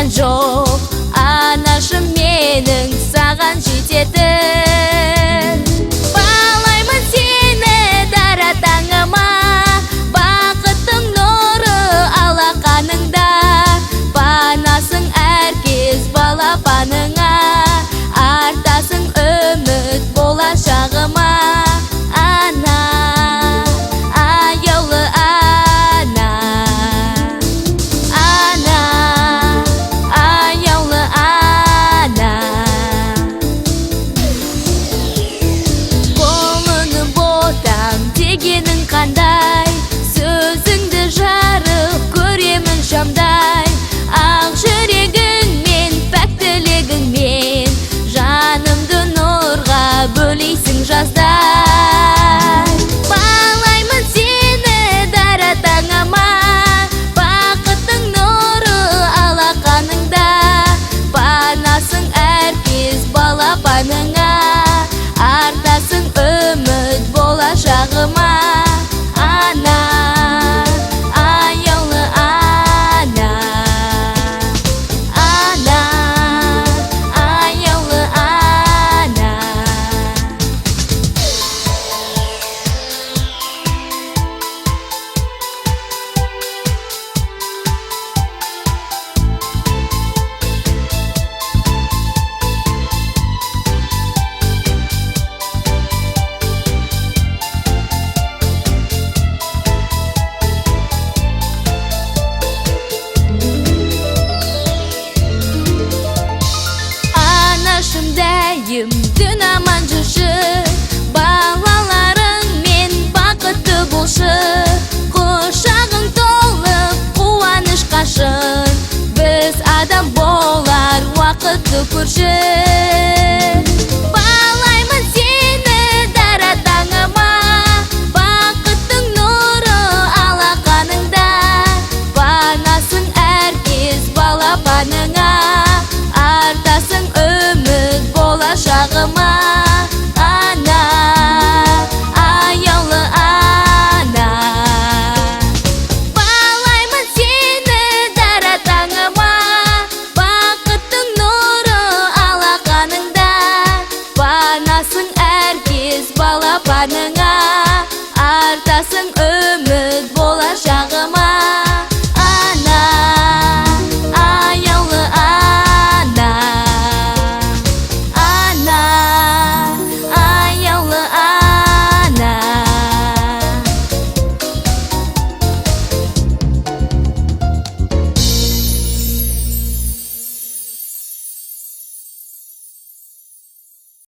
Ышанған жоқ, анашым менің саған жететін. Балаймын сені дара таңыма, бақыттың нұры алақаныңда. Панасың әркез балапаныңа, артасың үміт болашағыма. Ана, аяулы ана, ана, аяулы ана. Қолыңы ботам дегенің қандай, сөзіңді жарық көремін шамдай. Ақ жүрегіңмен, пәк тілегіңмен, жанымды нұрға бөлейсің жаздай. Балаймын сені дара таңыма, бақыттың нұры алақаныңда. Панасың әркез балапаныңа, артасың үміт болашағыма. Ана, аяулы ана, ана, аяулы ана. Anашым дәйім түн аман жүрші, балаларыңмен бақытты болшы. Құшағың толып қуаныш қашын, біз адам болар уақытты көрші. Балаймын сені дара таңыма, бақыттың нұры алақаныңда. Панасың әркез балапаныңа, артасың үміт болашағыма. Ана, аяулы ана, балаймын сені дара таңыма, бақыттың нұры алақаныңда. Панасың әркез балапаныңа,